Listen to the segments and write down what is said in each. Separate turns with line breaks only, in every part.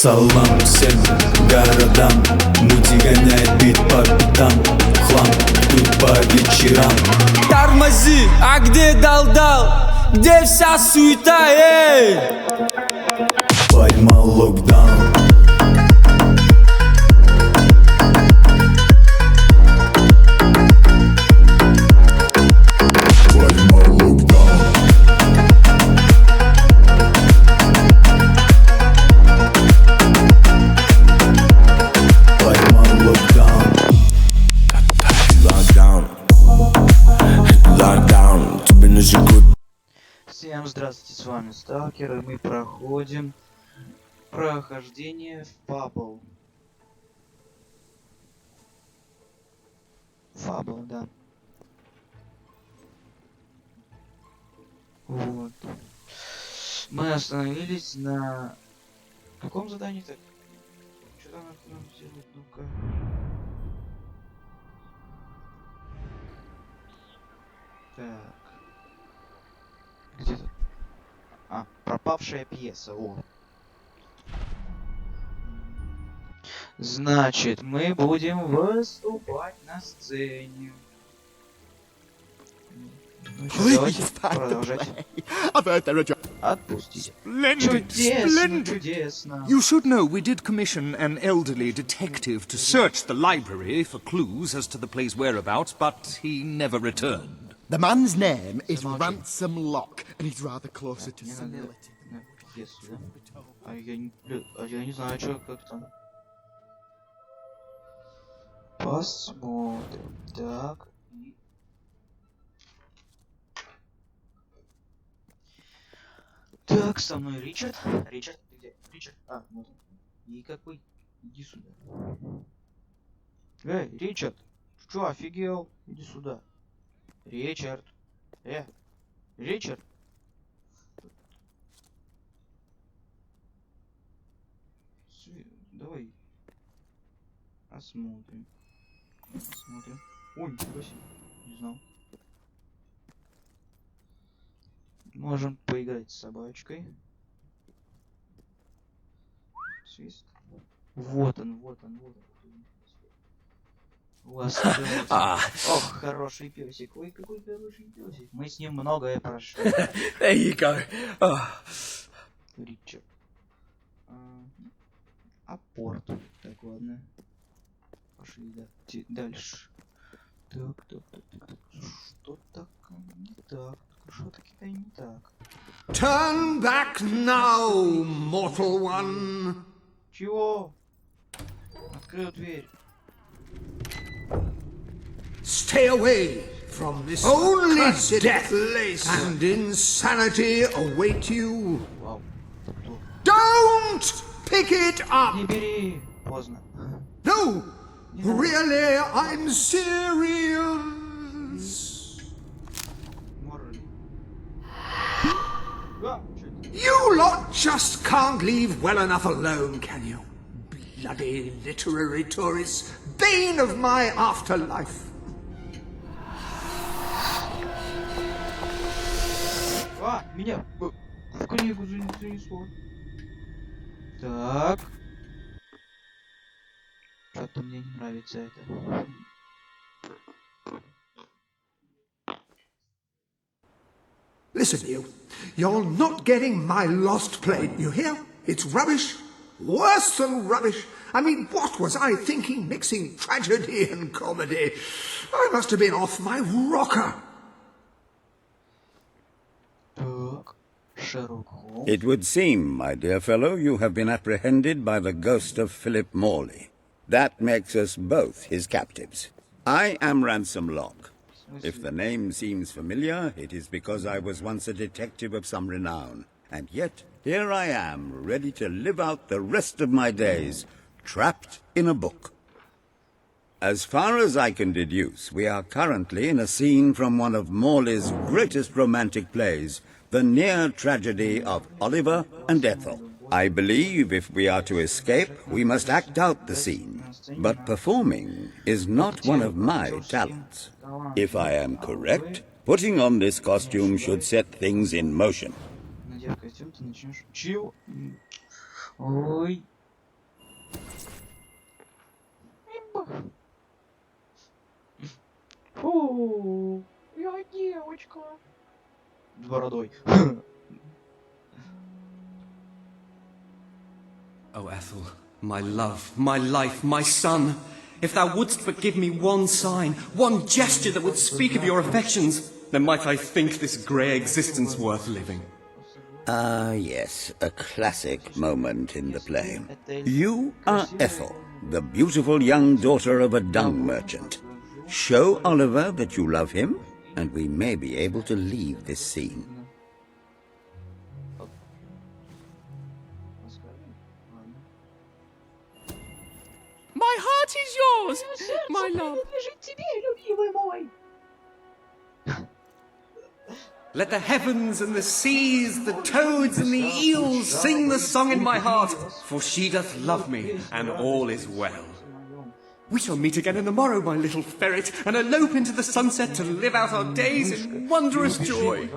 Салам всем городам, мути гоняет бит по пятам, хлам тут по вечерам.
Тормози, а где дал-дал? Где вся суета, эй?
Поймал локдаун.
Всем здравствуйте, с вами Сталкер, и мы проходим прохождение в FABLE. FABLE, да. Вот. Мы остановились на... каком задании-то? Что там нам сделать? Ну-ка. Так. Где тут? А, пропавшая пьеса, о. Значит, мы будем выступать на сцене. Ну что, давайте продолжать. Отпустите. Чудесно, чудесно.
You should know we did commission an elderly detective to search the library for clues as to the play's whereabouts, but he never returned.
The man's name is Ransom Lock, and he's rather closer to senility than
Пьесу, да? А я не знаю, что, как там. Посмотрим. Так. Так, со мной Ричард. Ричард, ты где? Ричард. А, вот он. И какой? Иди сюда. Эй, Ричард. Чё, офигел? Иди сюда. Ричард. Ричард. Давай. Осмотрим. Ой, нифига себе. Не знал. Можем поиграть с собачкой. Свист. Вот он. У вас ох, хороший песик. Ой, какой хороший песик. Мы с ним многое прошли.
There you go.
Ричард. Апорт. Так, ладно. Пошли, да. Дальше. Так. Что так не так? Что так не так?
Turn back now, mortal one.
Чего? Открыл дверь.
Stay away from this. Only death and insanity await you.
Вау.
Don't pick it up.
Не бери. Поздно.
No, really, I'm serious. You lot just can't leave well enough alone, can you? Bloody literary tourists, bane of my afterlife.
А, меня в книгу занесло. Так. Что-то мне не нравится это.
Listen, you're not getting my lost plane, you hear? It's rubbish, worse than rubbish. I mean, what was I thinking mixing tragedy and comedy? I must have been off my rocker.
Так. Sherlock Holmes.
It would seem, my dear fellow, you have been apprehended by the ghost of Philip Morley. That makes us both his captives. I am Ransom Lock. If the name seems familiar, it is because I was once a detective of some renown. And yet, here I am, ready to live out the rest of my days, trapped in a book. As far as I can deduce, we are currently in a scene from one of Morley's greatest romantic plays, The Near Tragedy of Oliver and Ethel. I believe if we are to escape, we must act out the scene. But performing is not one of my talents. If I am correct, putting on this costume should set things in motion.
Надев костюм, ты начнешь... Чего? Ой. О, я девочка. С бородой.
Oh, Ethel, my love, my life, my son, if thou wouldst but give me one sign, one gesture that would speak of your affections, then might I think this grey existence worth living.
Ah, yes, a classic moment in the play. You are Ethel, the beautiful young daughter of a dung merchant. Show Oliver that you love him, and we may be able to leave this scene.
My heart is yours, my love. Let the heavens and the seas, the toads and the eels sing the song in my heart, for she doth love me, and all is well. We shall meet again in the morrow, my little ferret, and elope into the sunset to live out our days in wondrous joy.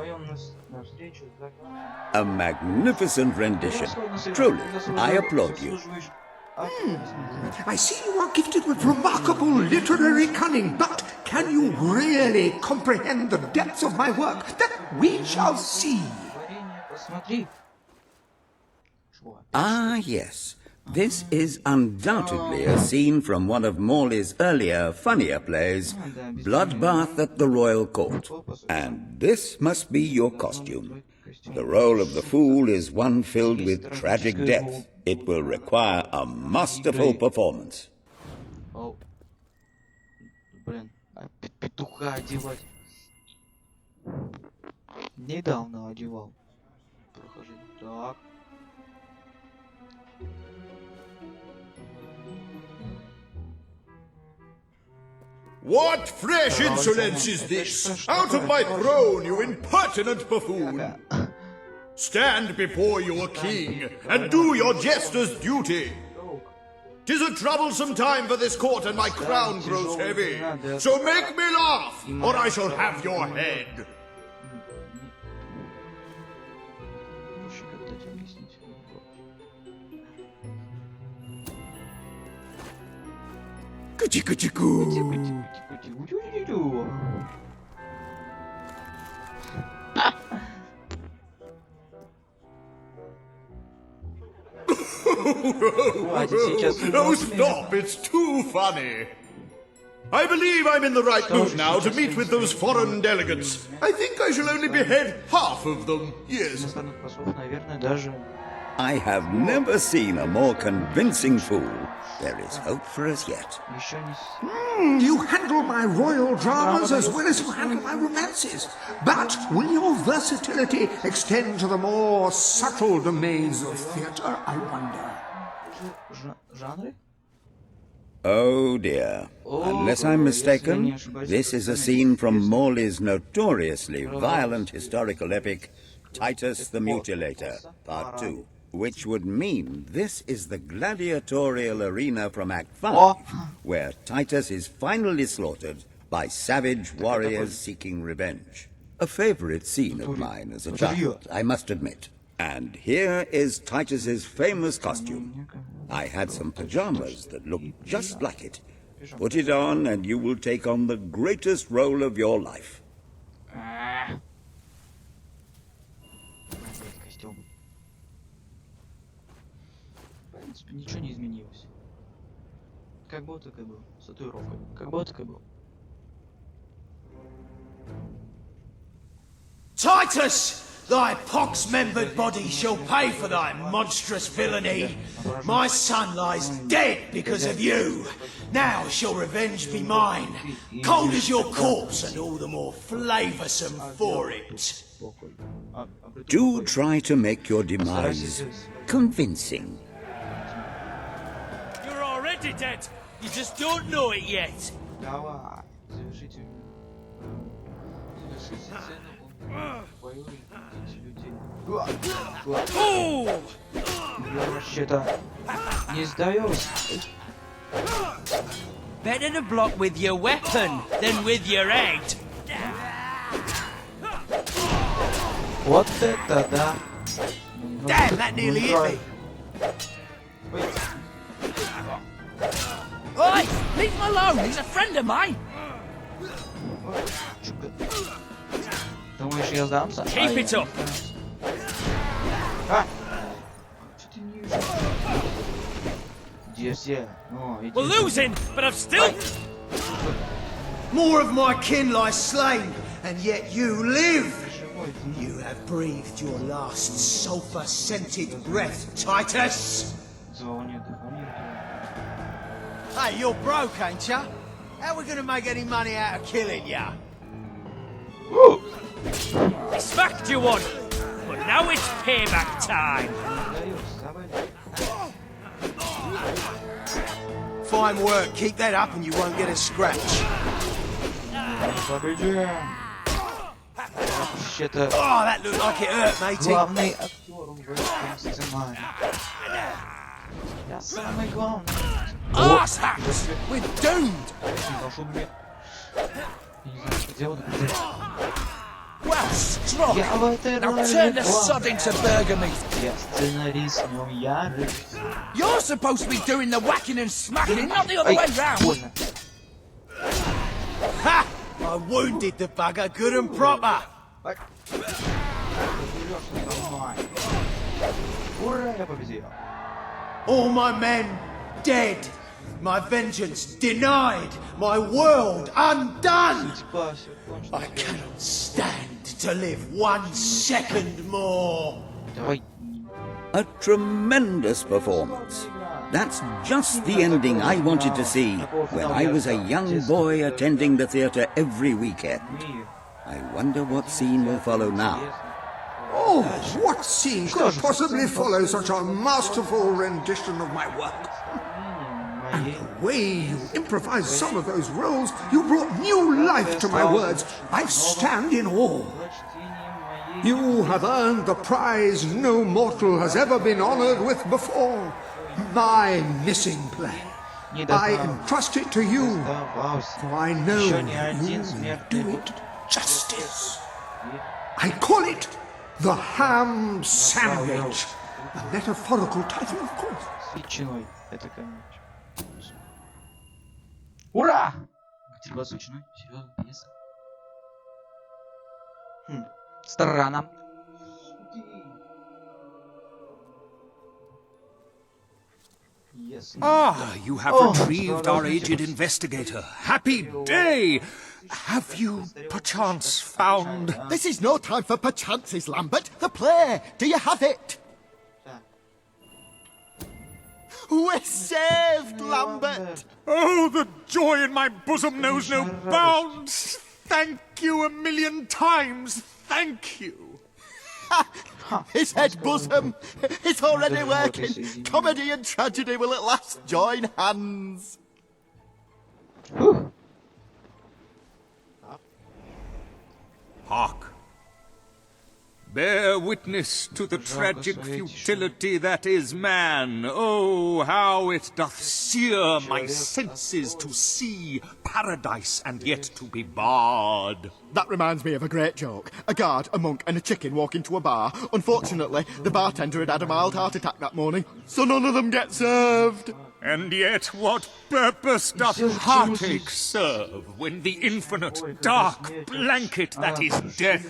A magnificent rendition. Truly, I applaud you.
I see you are gifted with remarkable literary cunning, but can you really comprehend the depths of my work? That we shall see.
Ah, yes. This is undoubtedly a scene from one of Morley's earlier, funnier plays, Bloodbath at the Royal Court. And this must be your costume. The role of the fool is one filled with tragic death. It will require a masterful performance.
Oh. Блин, петуха одевать. Недавно одевал. Прохожу. Так.
What fresh insolence is this? Out of my throne, you impertinent buffoon! Stand before your king, and do your jester's duty! 'Tis a troublesome time for this court, and my crown grows heavy. So make me laugh, or I shall have your head! Oh, stop! It's too funny! I believe I'm in the right mood now to meet with those foreign delegates. I think I shall only behead half of them, yes.
I have never seen a more convincing fool. There is hope for us yet.
You handle my royal dramas as well as you handle my romances. But will your versatility extend to the more subtle domains of theatre, I wonder?
Oh dear. Unless I'm mistaken, this is a scene from Morley's notoriously violent historical epic, Titus the Mutilator, Part 2. Which would mean this is the gladiatorial arena from Act 5, where Titus is finally slaughtered by savage warriors seeking revenge. A favorite scene of mine as a child, I must admit. And here is Titus's famous costume. I had some pajamas that looked just like it. Put it on and you will take on the greatest role of your life.
Ничего не изменилось. Как был, так и был. С татуировкой. Как был, так и был.
Titus! Thy pox-membered body shall pay for thy monstrous villainy. My son lies dead because of you. Now shall revenge be mine. Cold as your corpse and all the more flavoursome for it.
Do try to make your demise convincing.
You're already dead. You just don't know it yet.
Давай, завершите. Я вообще-то не сдаюсь.
Better to block with your weapon than with your head.
Вот это да.
Damn, that nearly hit me. Oi, leave him alone. He's a friend of mine.
Думаешь, я сдамся?
Keep it up.
А! Что ты не видишь? Где все? О, иди.
We're losing, but I've still...
More of my kin lie slain, and yet you live. You have breathed your last sulphur-scented breath, Titus. Hey, you're broke, ain't ya? How are we gonna make any money out of killing ya?
I smacked you one, but now it's payback time.
Fine work. Keep that up, and you won't get a scratch.
Вообще-то
Oh, that looked like it hurt, matey.
главный актер в этом сценарии. Я самый главный.
Arsehouse! We're doomed!
Должен мне... Я не знаю, что делать.
Well, strong!
Я в этой
Now
роли
turn the
главный.
sod into burger meat!
Я сценарист, но я режиссер.
You're supposed to be doing the whacking and smacking, not the other way round!
Больно.
Ha! I wounded the bugger good and proper.
Так. Нормально. Ура, я победил.
All my men dead. My vengeance denied. My world undone.
Типа, всё кончено.
I cannot stand to live 1 second more.
Давай.
A tremendous performance. That's just the ending I wanted to see when I was a young boy attending the theatre every weekend. I wonder what scene will follow now.
Oh, what scene could possibly follow such a masterful rendition of my work? And the way you improvised some of those roles, you brought new life to my words. I stand in awe. You have earned the prize no mortal has ever been honored with before. My missing play. I entrust it to you, for I know you will do it justice. I call it the Ham Sandwich. A metaphorical title, of course.
С ветчиной. Это, конечно. Ура! Бутерброд с ветчиной. Серьезно, пьеса. Странно. Yes.
Ah, you have retrieved our aged investigator. Happy day! Have you, perchance, found...
This is no time for perchances, Lambert. The play. Do you have it? We're saved, Lambert.
Oh, the joy in my bosom knows no bounds! Thank you a million times, thank you!
His head bosom. It's already working. Comedy and tragedy will at last join hands.
Hark! Bear witness to the tragic futility that is man. Oh, how it doth sear my senses to see paradise and yet to be barred.
That reminds me of a great joke. A guard, a monk and a chicken walk into a bar. Unfortunately, the bartender had had a mild heart attack that morning, so none of them get served.
And yet what purpose doth heartache serve when the infinite dark blanket that is death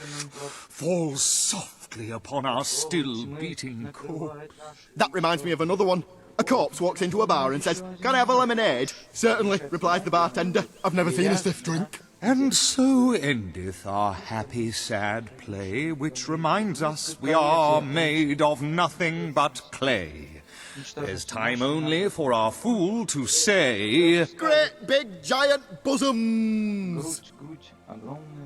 falls softly upon our still beating core?
That reminds me of another one. A corpse walks into a bar and says, "Can I have a lemonade?" "Certainly," replies the bartender. "I've never seen a stiff drink."
And so endeth our happy sad play, which reminds us we are made of nothing but clay. There's time only for our fool to say,
Great big giant bosoms.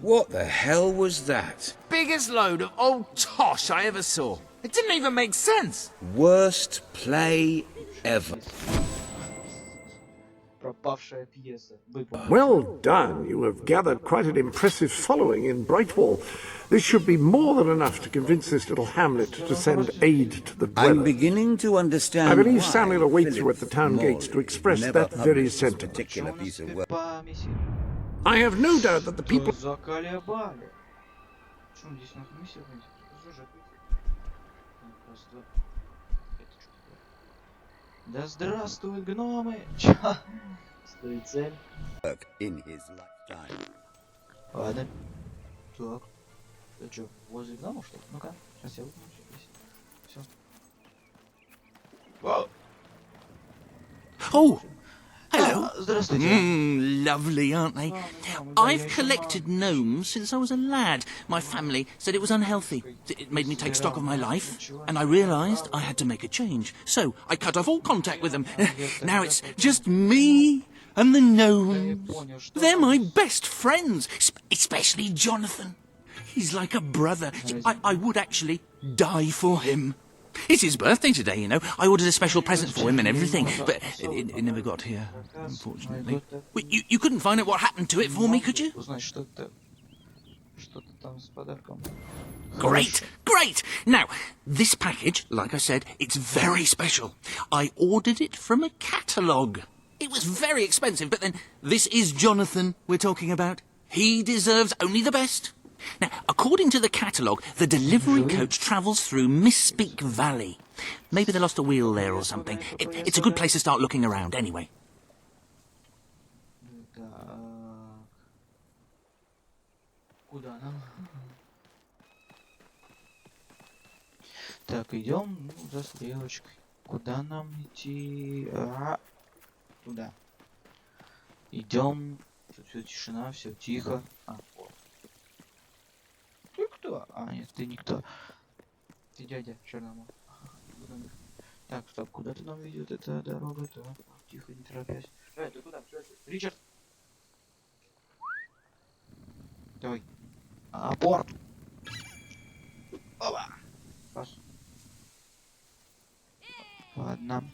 What the hell was that?
Biggest load of old tosh I ever saw. It didn't even make sense.
Worst play ever.
Пропавшая пьеса.
Well done. You have gathered quite an impressive following in Brightwall. This should be more than enough to convince this little hamlet to send aid to the dweller.
I'm beginning to understand
I believe
why
Samuel awaits you
Philip
at the town
Morley
gates to express
never
that very
published this
sentiment.
particular piece of work.
По миссии.
I have no doubt that the people...
Заколебали. Чем здесь у нас миссия? Да здравствуют гномы! Чё? Стоит цель.
Work in his lifetime.
Ладно. Так. Это что, возле дома что ли? Ну-ка, сейчас я выключу. Все. Вау.
Oh, hello.
Здравствуйте.
Lovely, aren't they? I've collected gnomes since I was a lad. My family said it was unhealthy. It made me take stock of my life, and I realised I had to make a change. So I cut off all contact with them. Now it's just me and the gnomes. They're my best friends, especially Jonathan. He's like a brother. I would actually die for him. It's his birthday today, you know. I ordered a special present for him and everything, but it never got here, unfortunately. You couldn't find out what happened to it for me, could you? Great, great! Now, this package, like I said, it's very special. I ordered it from a catalogue. It was very expensive, but then this is Jonathan we're talking about. He deserves only the best. Now, according to the catalogue, the delivery coach travels through Misspeak Valley. Maybe they lost a wheel there or something. It's a good place to start looking around, anyway.
Так, идем за стрелочкой. Куда нам идти? Туда. Идем. Тут все тишина, все тихо. Вот. Ты кто? Нет, ты никто. Ты дядя Черномор. Так, стоп, куда ты нам ведет эта дорога? Так, тихо, не торопясь. Ты куда? Ричард! Давай. Порт! Опа! Раз. Ладно.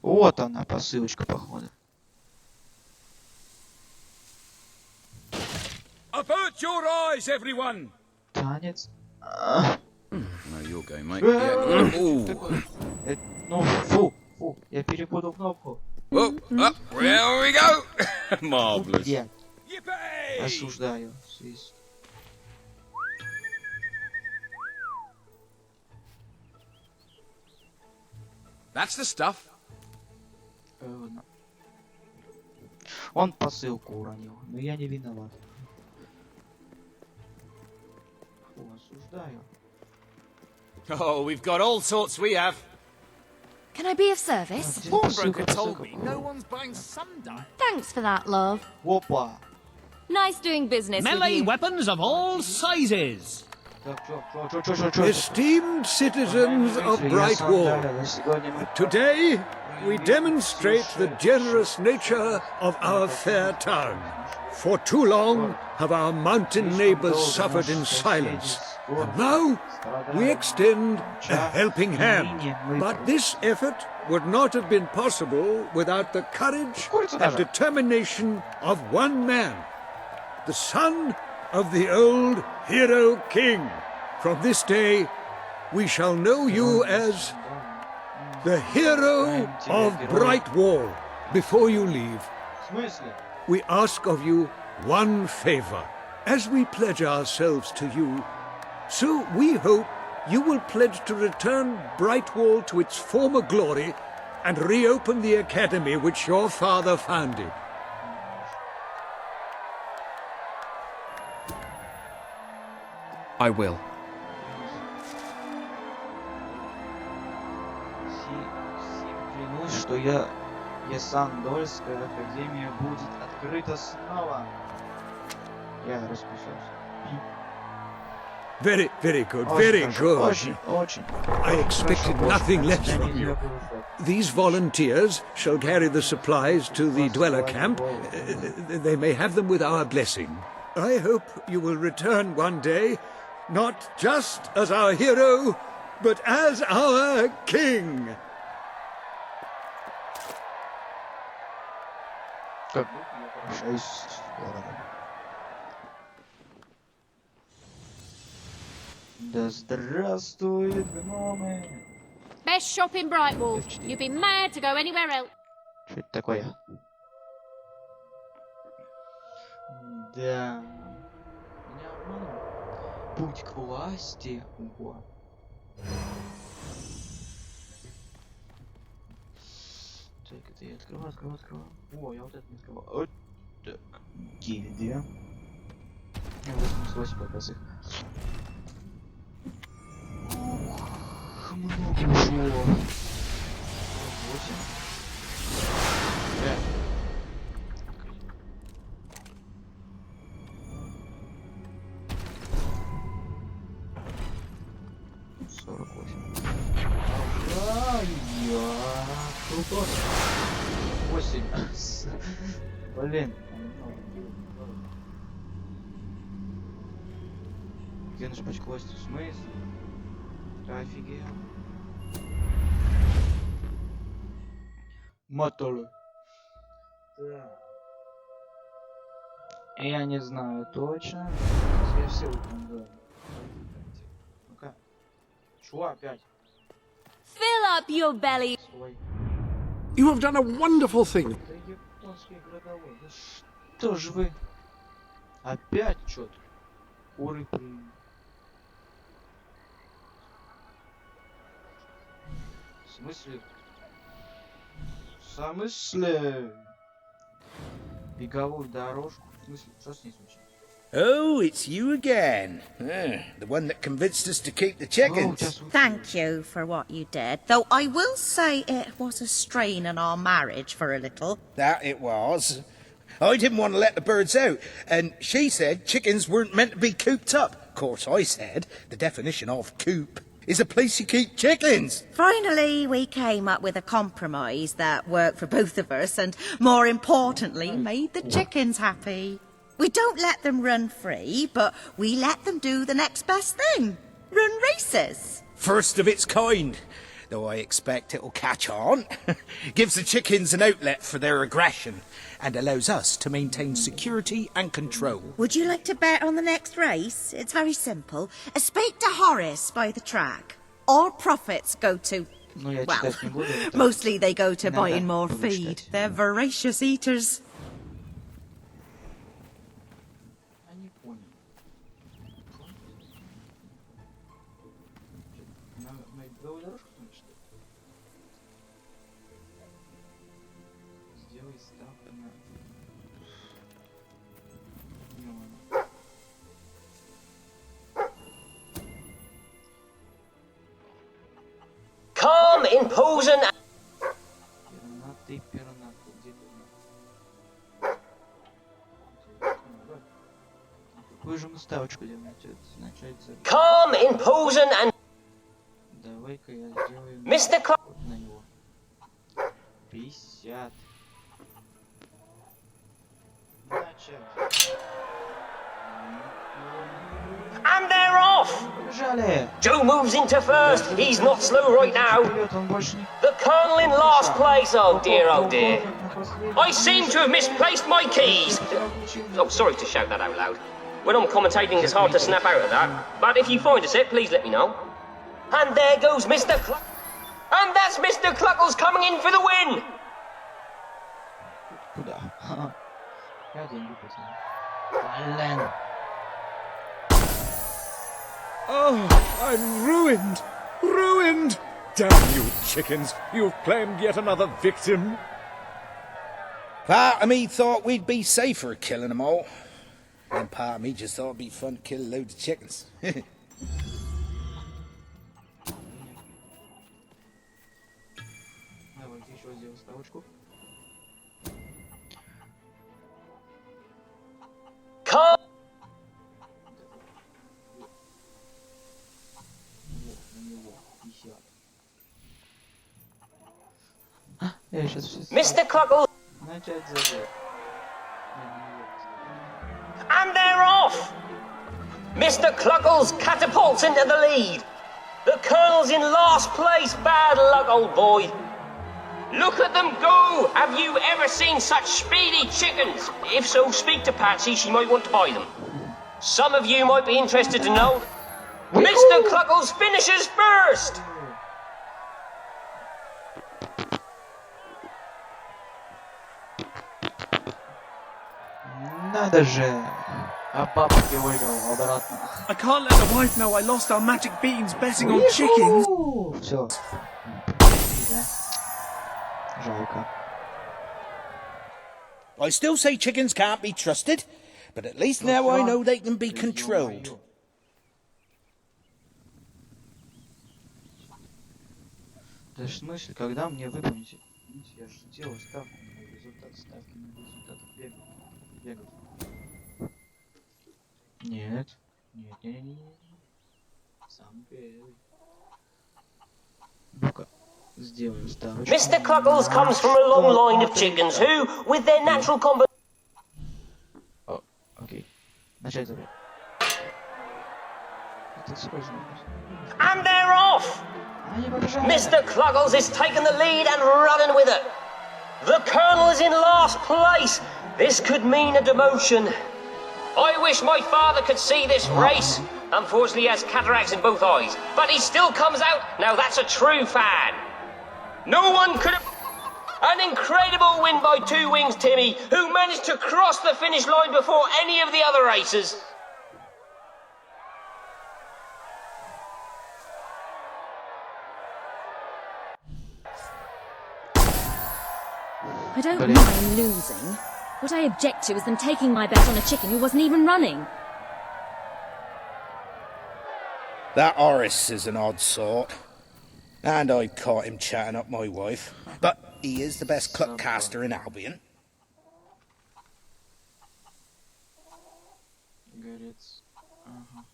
Вот она, посылочка, походу.
Avert your eyes, everyone!
Танец.
No, your game, mate. Yeah.
Ну, фу, я перепутал кнопку.
Oh, up, there we go! Marvellous.
Где? Осуждаю. Свист.
That's the stuff.
Он посылку уронил, но я не виноват. Фу, осуждаю.
Oh, we've got all sorts we have.
Can I be of service?
Pawnbroker
Told me no one's buying sundial.
Thanks for that, love.
Опа!
Nice doing business with
Melee
you.
weapons of all sizes.
Esteemed citizens of Brightwall, today we demonstrate the generous nature of our fair town. For too long have our mountain neighbors suffered in silence, and now we extend a helping hand. But this effort would not have been possible without the courage and determination of one man, the son of the old hero king. From this day, we shall know you as the hero of Brightwall. Before you leave, we ask of you one favor. As we pledge ourselves to you, so we hope you will pledge to return Brightwall to its former glory and reopen the academy which your father founded.
I will.
Клянусь, что Ясандольская академия будет открыта снова. Я расписался.
Very good, very good.
Очень.
I expected nothing less from you. These volunteers shall carry the supplies to the dweller camp. They may have them with our blessing. I hope you will return one day, not just as our hero, but as our king.
Да здравствуют гномы!
Best shop in Brightwall. You'd be mad to go anywhere else.
Что это такое? Да. Меня обманул. Путь к власти. Ого. Так, это я открываю. О, я вот это не открывал. Вот так. Гильдия. 88 как раз их. Ух, много ушло. 8. 5. 48. Круто. 8. Блин. Где наш пачкалось? В смысле? Ты офигел? Мотор. Да. Я не знаю точно. Я все знаю. Ну-ка. Чего опять?
Fill up your belly.
Свой.
You have done a wonderful thing.
Это японский городовой. Да что ж вы? Опять что-то. Уры принял. В смысле? В смысле? Беговую дорожку? В смысле? Что с ней случилось?
Oh, it's you again. The one that convinced us to keep the chickens.
Thank you for what you did, though I will say it was a strain on our marriage for a little.
That it was. I didn't want to let the birds out, and she said chickens weren't meant to be cooped up. Of course, I said the definition of coop is a place you keep chickens.
Finally, we came up with a compromise that worked for both of us and, more importantly, made the chickens happy. We don't let them run free, but we let them do the next best thing. Run races.
First of its kind, though I expect it'll catch on. Gives the chickens an outlet for their aggression and allows us to maintain security and control.
Would you like to bet on the next race? It's very simple. Speak to Horace by the track. All profits go to... well, mostly they go to buying more feed. They're voracious eaters.
Calm, imposing.
Какую же мы ставочку делаем?
Calm, imposing, and.
Давай-ка я сделаю.
Mr. Clark.
На него. 50.
And they're off! Joe moves into first. He's not slow right now. The Colonel in last place. Oh dear, oh dear. I seem to have misplaced my keys. Oh, sorry to shout that out loud. When I'm commentating, it's hard to snap out of that. But if you find us it, please let me know. And there goes Mr. Cluck. And that's Mr. Cluckles coming in for the win.
Oh, I'm ruined! Ruined! Damn you, chickens! You've claimed yet another victim.
Part of me thought we'd be safer killing them all. And part of me just thought it'd be fun to kill loads of chickens.
Come! Mr. Cluckle! And they're off! Mr. Cluckles catapults into the lead. The Colonel's in last place. Bad luck, old boy. Look at them go! Have you ever seen such speedy chickens? If so, speak to Patsy. She might want to buy them. Some of you might be interested to know. Mr. Cluckles finishes first!
Надо же! А бабки выиграл обратно.
I can't let the wife know I lost our magic beans betting on chickens.
Все. Жалко.
I still say chickens can't be trusted, but at least now I know they can be controlled.
Да в смысле, когда мне выполнить? Я же делал ставку на результат, ставки на результат бегать. Нет. Нет. Сам первый. Ну-ка, сделаем ставочку.
Mr. Cluggles comes from a long line of chickens who, with their natural combination...
О, окей. Начать забег. Это сложно.
And they're off! Mr. Cluggles is taking the lead and running with it. The Colonel is in last place. This could mean a demotion. I wish my father could see this race. Unfortunately, he has cataracts in both eyes, but he still comes out. Now that's a true fan. No one could have... An incredible win by Two Wings Timmy, who managed to cross the finish line before any of the other racers.
I don't mind losing. What I object to is them taking my bet on a chicken who wasn't even running.
That Horace is an odd sort. And I caught him chatting up my wife. But he is the best cluckcaster in Albion.
Горец. Ага.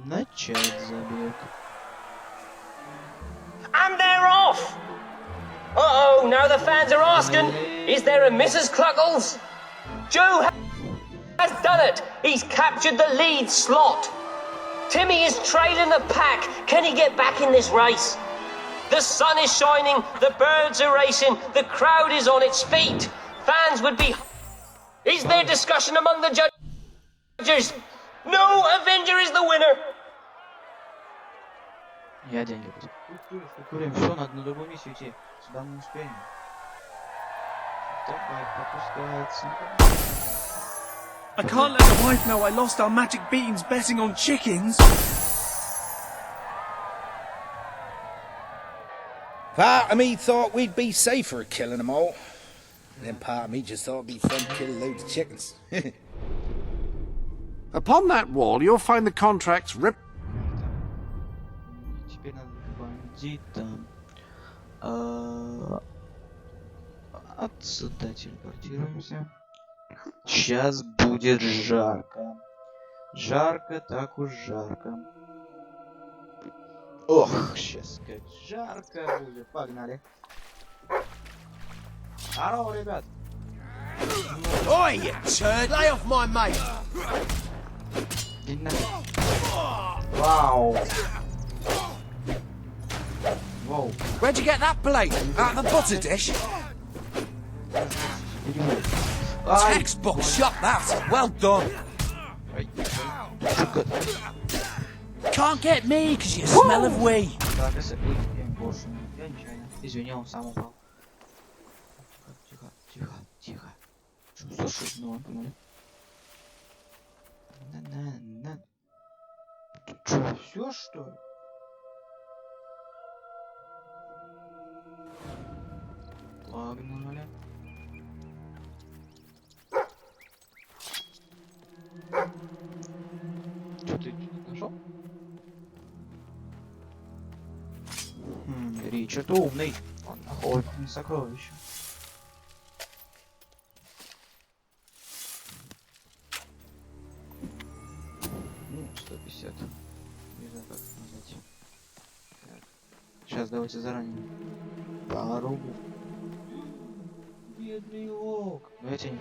Начать забег.
And they're off! Uh-oh, now the fans are asking, is there a Mrs. Cluggles? Joe has done it! He's captured the lead slot. Timmy is trailing the pack. Can he get back in this race? The sun is shining, the birds are racing, the crowd is on its feet. Fans would be... Is there discussion among the judges? No, Avenger is the winner!
Я деньги курим. Все, надо на другую миссию идти. Сюда мы не успеем. Давай, пропускается.
I can't let the wife know I lost our magic beans betting on chickens.
Part of me thought we'd be safer at killing them all. And then part of me just thought it'd be fun to kill loads of chickens.
Upon that wall, you'll find the contracts ripped.
Теперь надо к бандитам. Отсюда телепортируемся. Сейчас будет жарко. Жарко, так уж жарко. Ох, сейчас как жарко будет. Погнали. Здорово, ребят.
Oi, you turd! Lay off my mate!
Wow. Whoa.
Where'd you get that blade? Out of the butter dish? Textbook shot that. Well done. Can't get me because you smell of wee.
Извини, он сам упал. Тихо. Что шутного, поняли? Ты что, все что ли? Погнали. Что ты нашел? Ричард умный. Он находит сокровища. Ну, 150. Не знаю, как это назвать. Так. Сейчас давайте заранее. Пару. Бедный волк. Ну я тебя не...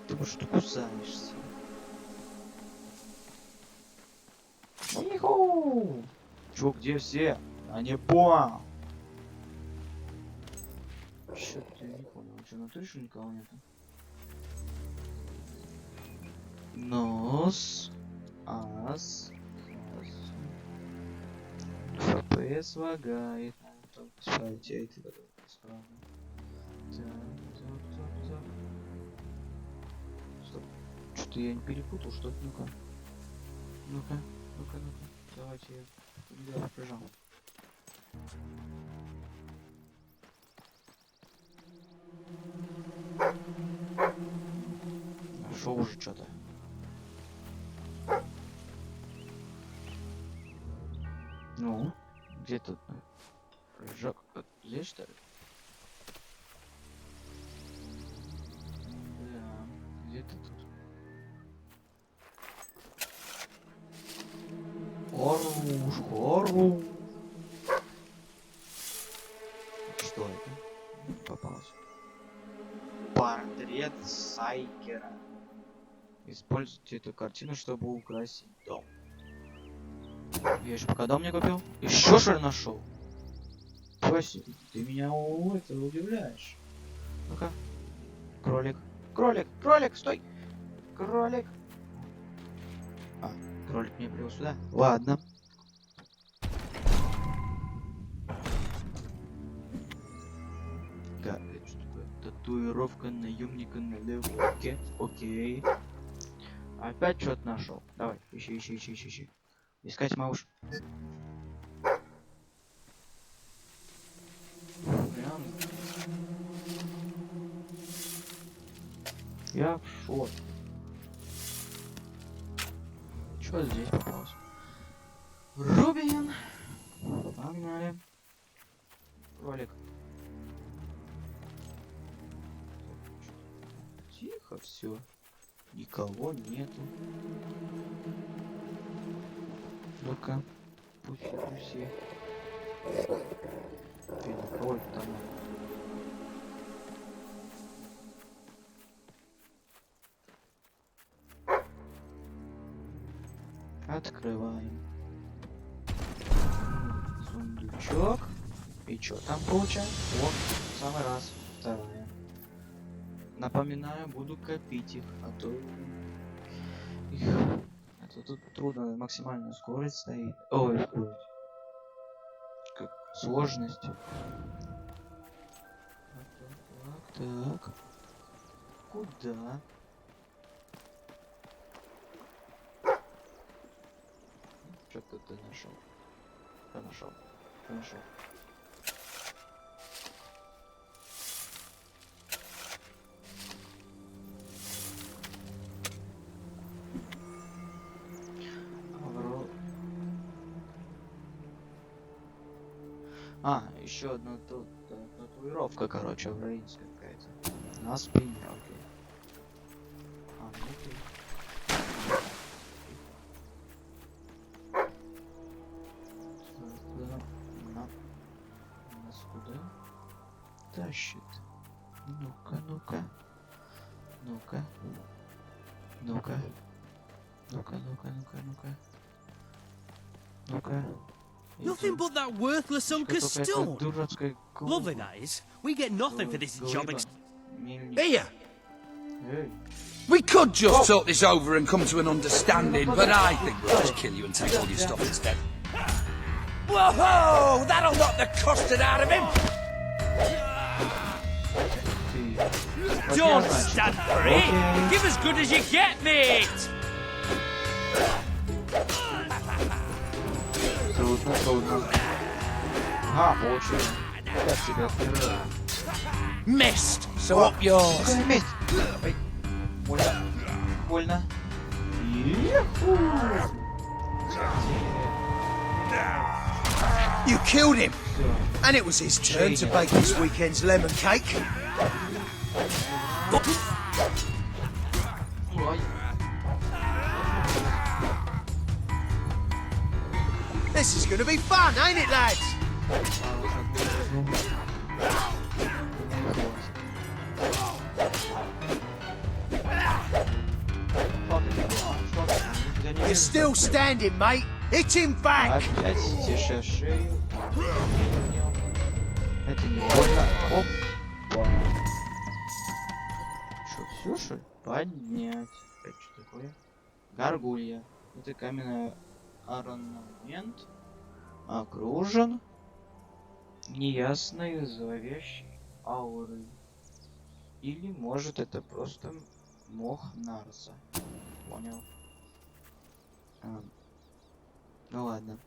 Ты может кусаешься. Иху! Чё, где все? Я не понял. Чё-то я не понял. Чё, на той, что никого нету? Нос. Ас. ФПС лагает. Смотрите, это справа. Так. Стоп. Что-то я не перепутал, что-то. Ну-ка. Давайте я прижал. Нашел уже что-то. Ну, где тут прыжок? Здесь что ли? Да, где-то тут. Оруж. Что это? Попался. Портрет Сайкера. Используйте эту картину, чтобы украсить дом. Я еще пока дом не купил. Еще что ли нашел? Спасибо. Ты меня это удивляешь. Ну-ка. Кролик, стой! Кролик. А, кролик меня привел сюда. Ладно. Что такое? Татуировка наемника на левой руке. Окей. Опять что-то нашел. Давай, ищи. Искать мауш. Я в шоке. Что здесь попалось? Рубин. Погнали. Кролик. Тихо, все. Никого нету. Ну-ка. Пуси. Кролик там. Открываем. Сундучок. И что там получаем? Вот, самый раз. Вторая. Напоминаю, буду копить их, а то их... Это тут трудно, максимальная скорость стоит. Ой, скорость. Как сложность. Так. Куда? Что-то ты нашел. Что нашел? А, еще одна тут татуировка, короче, украинская какая-то. На спине, окей. А, ну окей. Нас куда тащит? Ну-ка.
Nothing but that worthless hunk of stone. Lovely, that is. We get nothing for this job.
Here! We could just talk this over and come to an understanding, but I think we'll just kill you and take all your stuff instead. Whoa! That'll knock the custard out of him!
Don't stand for it! Give as good as you get, mate!
Трудно. А, получил. Как тебя открываю?
Missed! So up yours!
Какая месть? Ой. Больно.
You killed him! And it was his turn to bake this weekend's lemon cake. This is gonna be fun, ain't it, lads? You're still standing, mate. Hit him back.
Опять тише шею. Это не больно. Опа. Что, все что ли? Поднять. Это что такое? Гаргулья. Это каменный орнамент. Окружен неясной зловещей аурой. Или может это просто мох нарса. Понял. Ну ладно.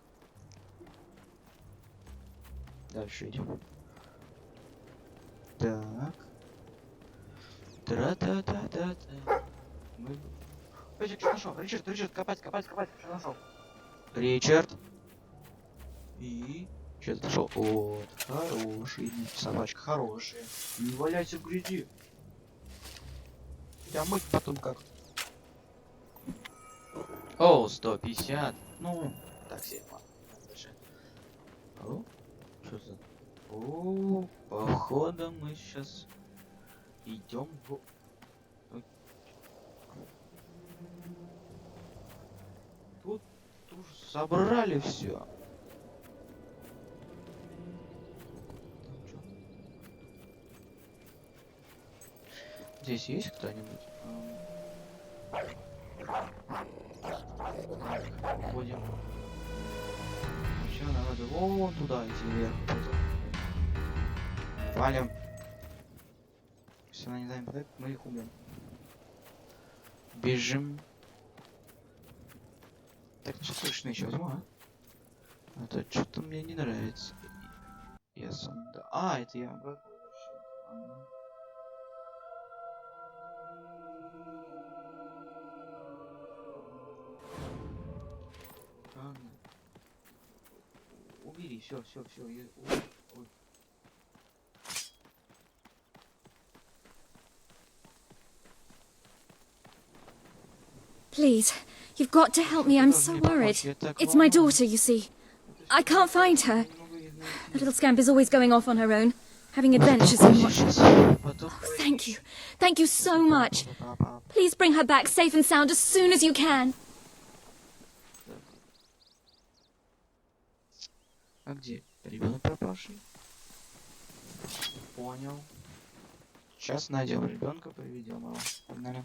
Дальше идем. Так. Тра-та-та-та-та. Мы... Ричард, что нашел? Ричард, копать, что нашел? Ричард. И... Что-то нашел. Вот, хороший. Собачка хорошая. Не валяйся в грязи. Я мыть потом как. О, 150. Ну, так себе, ладно. Дальше. О, что за... О, походу мы сейчас идем в... Тут уже собрали все. Здесь есть кто-нибудь? Ходим. Еще нам надо вон туда идти вверх. Валим. Если она не даем подать, мы их убьем. Бежим. Так, что слышно еще возьму, а? Это что-то мне не нравится. Я сам, да. А, это я обратно возвращаюсь. Ладно. Убери, все. Ой.
Please, you've got to help me. I'm so worried. It's my daughter, you see. I can't find her. The little scamp is always going off on her own, having adventures and what. Oh, thank you. Thank you so much. Please bring her back safe and sound as soon as you can.
А где? Ребенок пропавший? Понял. Сейчас найдем ребенка, приведем его. Погнали.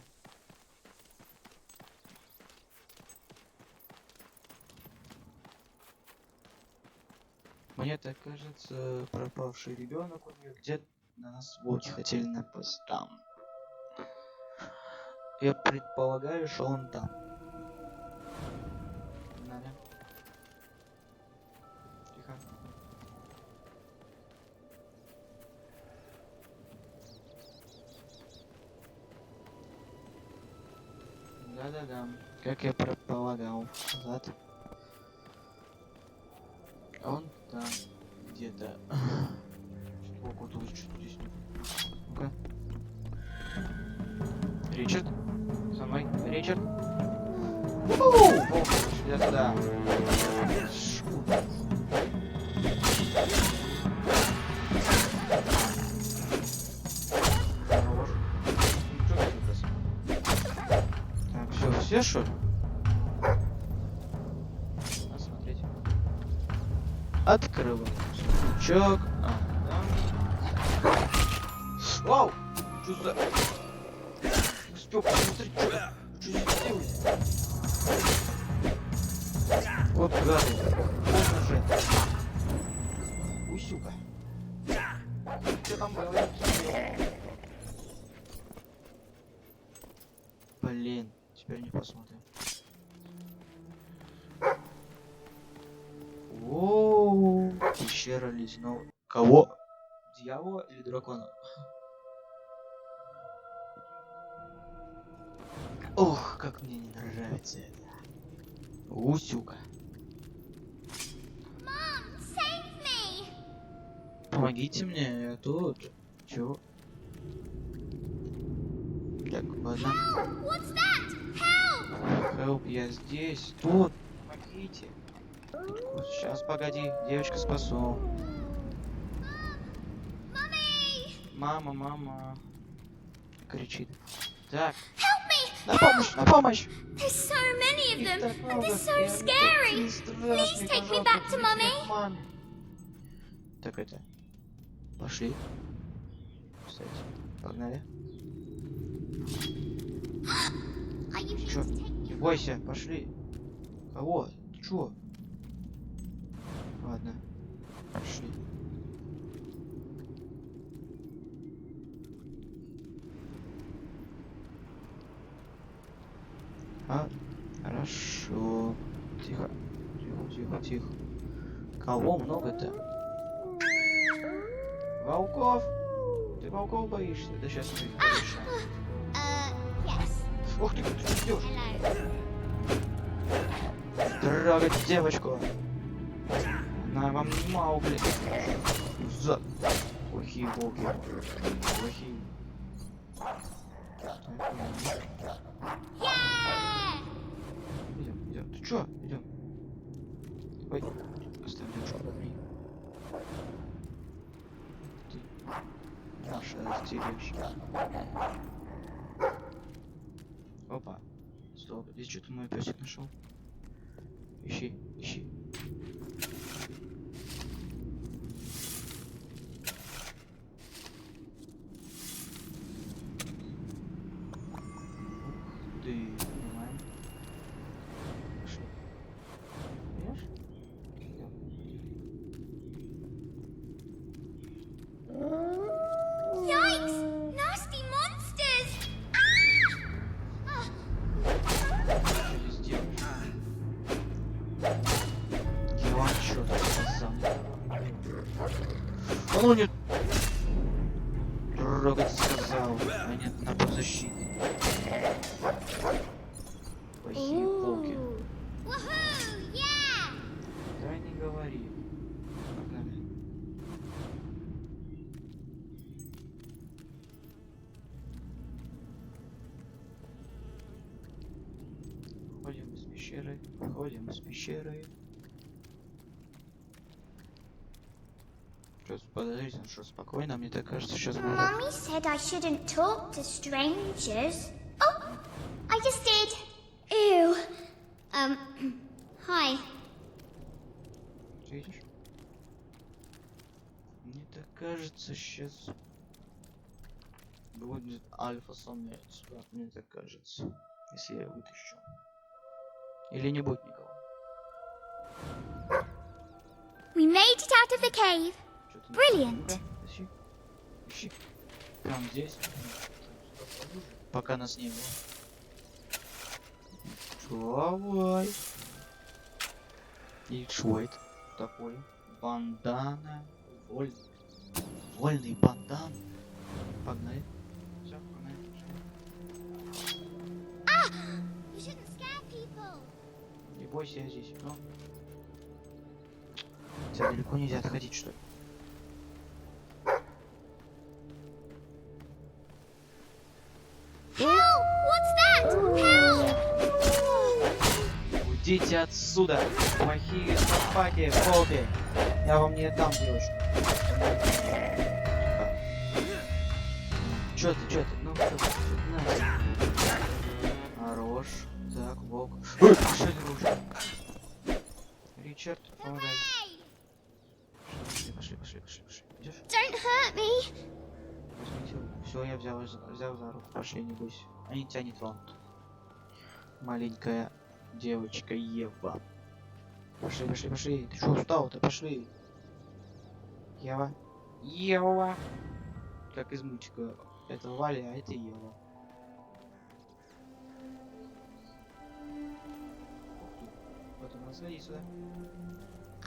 Мне так кажется, пропавший ребенок у нее где-то на нас вот хотели напасть там. Я предполагаю, что он там. Погнали. Тихо. Да-да-да. Как я предполагал. Назад. Он там где-то. Что-то здесь. Ну-ка. Ричард? Со мной? Ричард? Пошли туда. Так, все, что ли? Смотрите. Открываем сундучок. Вау! Что за... Успел посмотреть, что здесь делать? Вот гады. Можно же. Уй, сука. Что там было? Блин, теперь не посмотрим. Ооо, пещера лесного. Кого? Дьявола или дракона? Ох, как мне не нравится это. Усюка. Помогите мне, я тут. Чего? Так, ладно. Help, я здесь. Тут. Помогите. Сейчас, погоди, девочка, спасу. Мама. Кричит. Так. На помощь!
There's so many of them, and they're so scary. Please take me back to Mummy.
Так это. Пошли. Кстати, погнали. Чё? Не бойся, пошли. Кого? Ты чё? Ладно. Пошли. Хорошо. Тихо. Тихо, тихо. Кого много-то? Волков? Ты волков боишься? Да сейчас мы их порешаем. Ух ты, ты что идешь? Трогать девочку. Она вам не Маугли. За. Плохие волки. Плохие. Идем, идем. Ты чё? Идем. Ой, оставь девушку под ней. Ты наша растеряешь. Опа. Стоп, здесь что-то мой песик нашел. Ищи, ищи. Ты понимаешь? Пошли. Понимаешь?
Yikes! Nasty monsters!
Я вам что-то сказал. А ну не трогать сказал, а нет, на защите. Плохие волки. Да не говори. Погнали. Выходим из пещеры, выходим из пещеры. Что, подождите, ну что, спокойно, мне так кажется, сейчас будет...
Mommy said I shouldn't talk to strangers. Oh, I just did. Ew. Hi.
Видишь? Мне так кажется, сейчас будет альфа-самец, да, мне так кажется, если я вытащу. Или не будет никого.
We made it out of the cave. Brilliant.
Ищи. Ищи. Прям здесь. Пока нас не было. Давай. И что это такое? Бандана. Вольный бандан. Погнали. Все, погнали.
You shouldn't scare people.
Не бойся, я здесь. Ну. Тебя далеко нельзя отходить, что ли?
Help! What's that? Help!
Уйдите отсюда! Плохие собаки, волки! Я вам не дам девушку. Чё ты? Ну, чё ты? На. Хорош. Так, волк. Ой, что ты рушишь? Ричард, помогай. Пошли. Идёшь?
Don't hurt me.
Все, я взял за руку. Пошли, не бойся. Они тебя не тронут. Маленькая девочка Ева. Пошли. Ты что устал-то? Пошли. Ева. Как из мультика. Это Валя, а это Ева. Вот у нас, сходи сюда.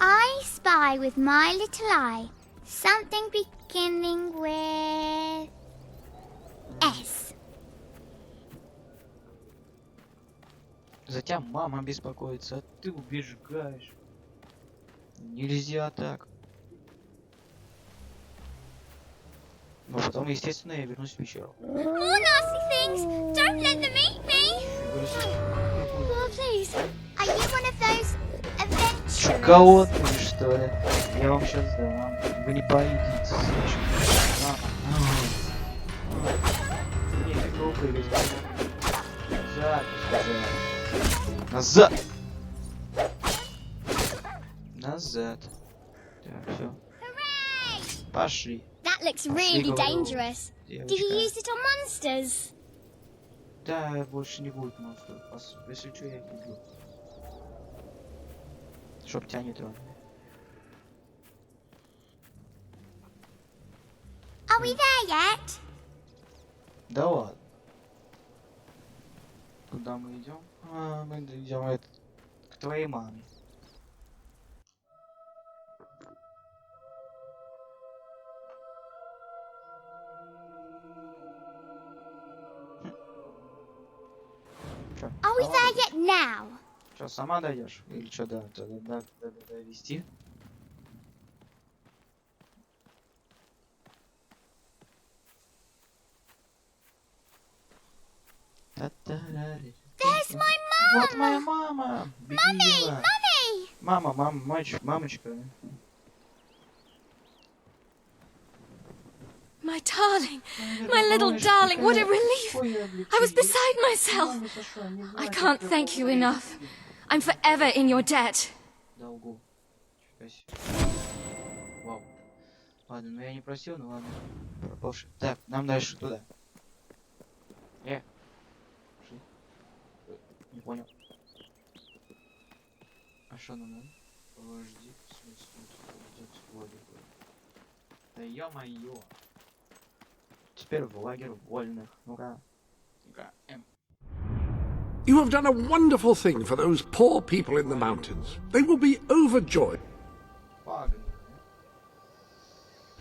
I spy with my little eye something beginning with S.
За тебя мама беспокоится, а ты убегаешь. Нельзя так. Но потом, естественно, я вернусь в пещеру.
More nasty things! Don't let them eat me! Oh, please. Are you one of those adventurers?
Кого ты, что ли? Я вам сейчас дам. Вы не поедете. Не, как упрыгать. Назад! Назад. Так, все. Пошли.
That looks really dangerous. Did you
Девочка.
use it on monsters?
Да, больше не будет монстров. Если что, я их убью. Чтоб тебя не тронули.
Are we there yet?
Да ладно. Куда мы идем? Мы идем к твоей маме.
Are we there yet now?
Что, сама дойдешь? Или что, довести?
There's my mom!
Вот моя мама! Беги,
Mummy!
Ева.
Mummy!
Мамочка.
My darling, my little darling, what a relief! I was beside myself. I can't thank you enough. I'm forever in your debt.
Долгу. Вау. Ладно, ну я не просил, ну ладно. Пропавший. Так, нам дальше туда. Не понял. А что нам надо? Подожди, в смысле, идет в лагерь. Да ё-моё. Теперь в лагерь вольных. Ну-ка.
You have done a wonderful thing for those poor people in the mountains. They will be overjoyed.
Погнали.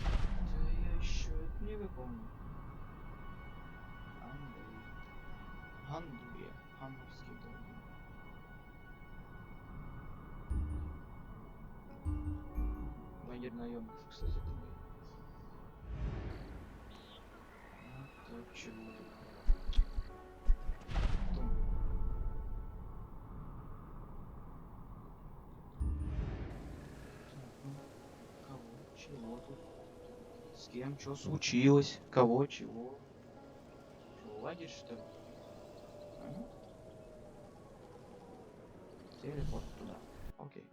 Да я еще это не выполнил. Андуя. Андовский долги. Лагерь наемников, кстати, это мы. Так, чего? Чего тут? С кем что случилось? Кого чего? Что, лагерь что ли? Ага. Телепорт туда. Окей.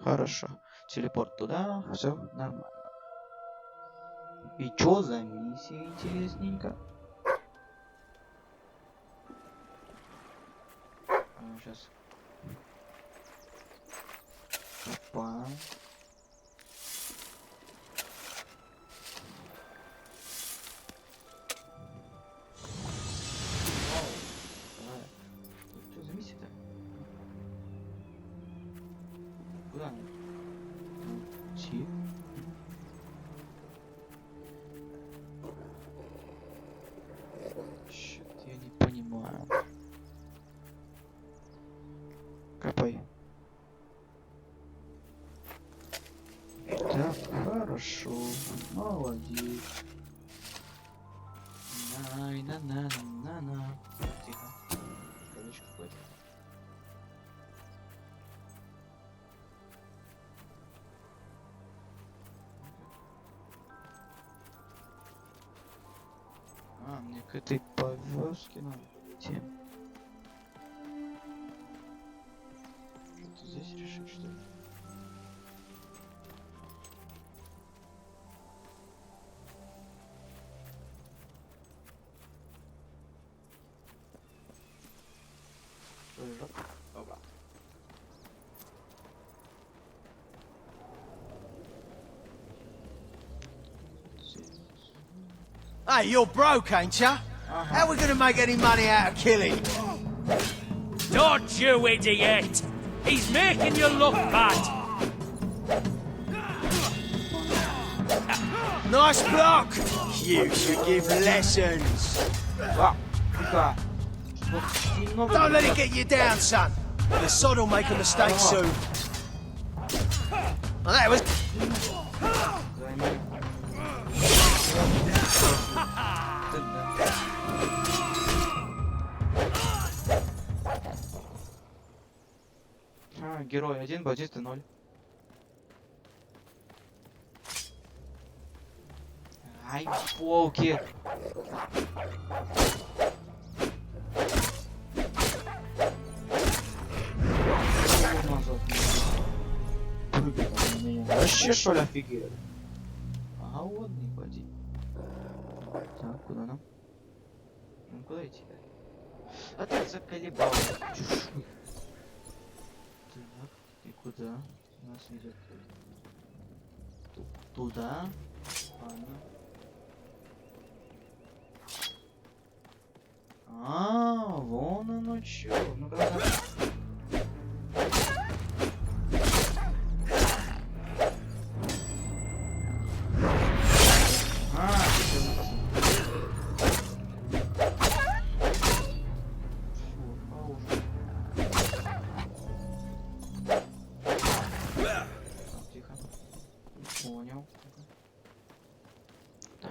Хорошо. Телепорт туда. Все нормально. И чё за миссия интересненько? Сейчас. Опа. Что за миссия-то? Куда она? Тихо. Чё-то я не понимаю. Копай. Так, хорошо. Молодец. На-на-на-на-на. Тихо. Колечко какое-то. А, мне к этой повязке надо идти. Что-то здесь решить, что ли? Dobra.
Hey, you're broke, ain't ya? How are we gonna make any money out of killing?
Don't you idiot! He's making you look bad!
Nice block! You should give lessons. Don't let it get you down, son. The sod will make a mistake soon. Well, that was...
Герой 1, бандиты 0. Ай, волки! Вообще что ли офигели? Ага, водный поди. Так, куда нам? Ну куда идти? А ты заколебал. Чушь. Так, и куда нас ведет? Туда. Ладно. А, вон оно чё. Ну-ка,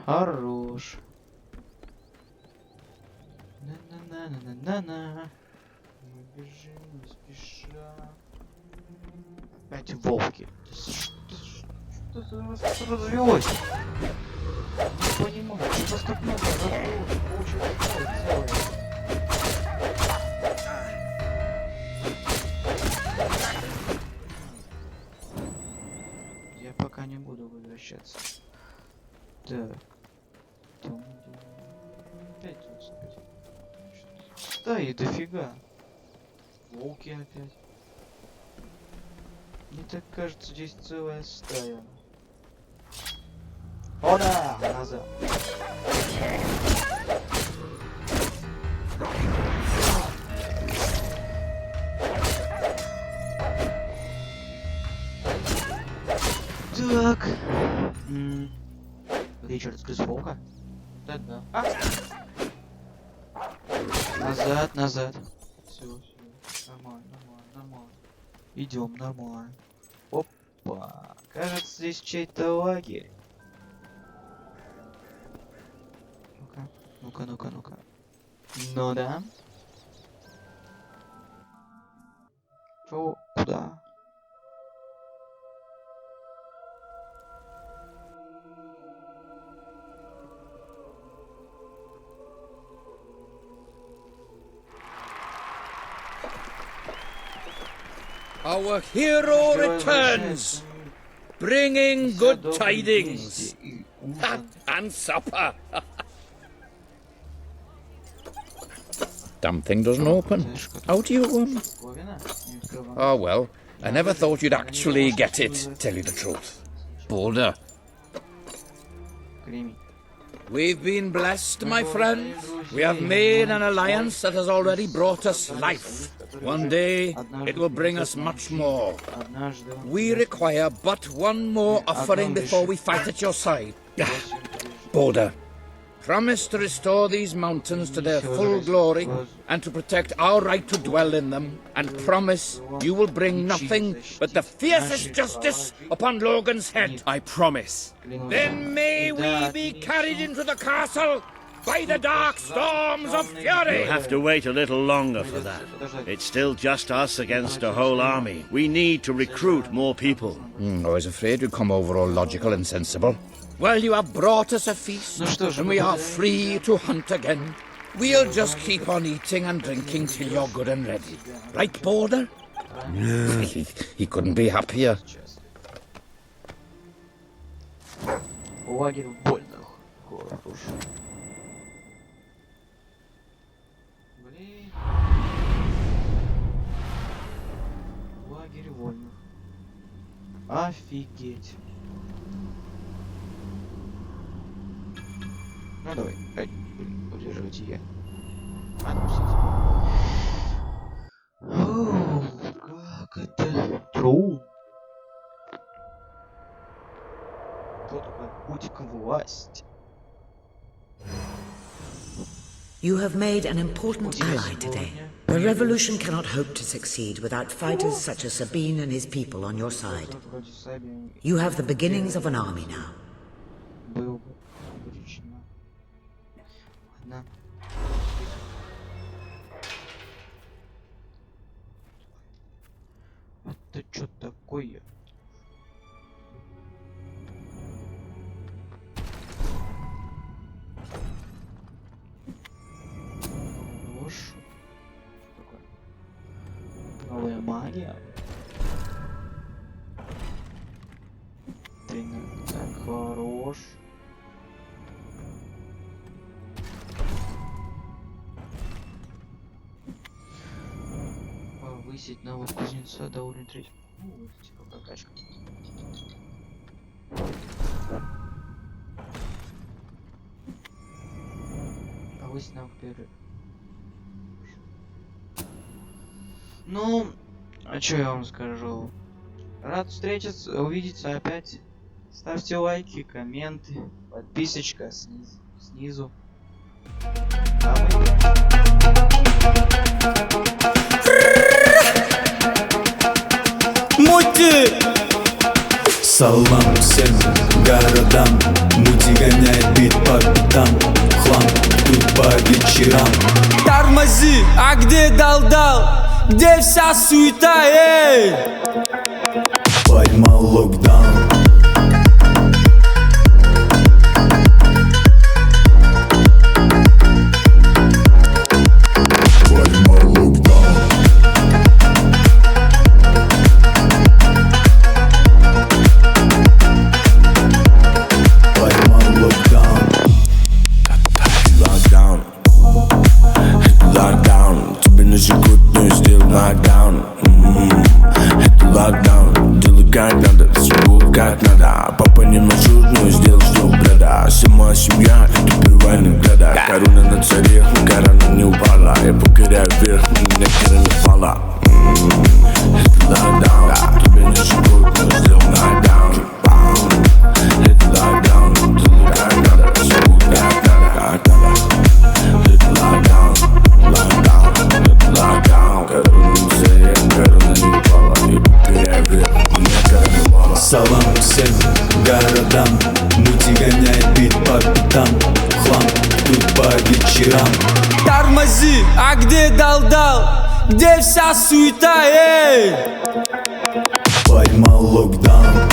Хорош. На-на-на-на-на-на. Мы бежим не спеша. Опять волки. Что развелось? Не понимаю, что вас так много развелось. Я пока не буду возвращаться. Так. Опять тут спать. Стаи дофига. Волки опять. Мне так кажется, здесь целая стая. О да! Назад. Так. Ричард плюс волка? Да. Назад, назад. Все. Нормально. Идем нормально. Опа. Кажется, здесь чей-то лагерь. Ну-ка. Ну да. Чё? Куда?
Our hero returns, bringing good tidings. And supper. Damn thing doesn't open. How do you, Oh well, I never thought you'd actually get it, tell you the truth. Boulder. We've been blessed, my friend. We have made an alliance that has already brought us life. One day, it will bring us much more. We require but one more offering before we fight at your side. Boulder, promise to restore these mountains to their full glory and to protect our right to dwell in them, and promise you will bring nothing but the fiercest justice upon Logan's head.
I promise.
Then may we be carried into the castle by the dark storms of fury!
You'll have to wait a little longer for that. It's still just us against a whole army. We need to recruit more people.
I was afraid you'd come over all logical and sensible. Well, you have brought us a feast, and we are free to hunt again. We'll just keep on eating and drinking till you're good and ready. Right, Boulder? He couldn't be happier.
Лагерь вольных. Хорошо. Блин. Лагерь вольных. Офигеть. Ну давай. Ай, блин, удерживайте я. Оу, как это тру. Путь к власти.
You have made an important ally today. The revolution cannot hope to succeed without fighters such as Sabine and his people on your side. You have the beginnings of an army now.
Это что такое? Хорош. Новая магия. Так, хорош. Повысить навык кузнеца до уровня 3. Ну, типа прокачка. Повысить навык первый. Ну, а что я вам скажу? Рад встретиться, увидеться опять. Ставьте лайки, комменты, подписочка снизу.
Салам всем городам, мути гоняет бит по пятам, хлам тут по вечерам.
Тормози, а где дал-дал? Где вся суета, эй?
Поймал локдаун.
Локдаун, делай как надо, всего как надо. Папа не маршрут, но сделал, что брата. Вся моя семья, это первая награда. Корона на царе, корона не упала. Я покоряю вверх, меня кора не пала. Это локдаун, тебе не живут, но сделал нокдаун. Это локдаун, делай как надо, всего как надо. Это локдаун, локдаун, это локдаун. Корона на царе, корона не упала.
Салам всем городам, мути гоняет бит по пятам, хлам тут по вечерам.
Тормози, а где дал-дал? Где вся суета, эй?
Поймал локдаун.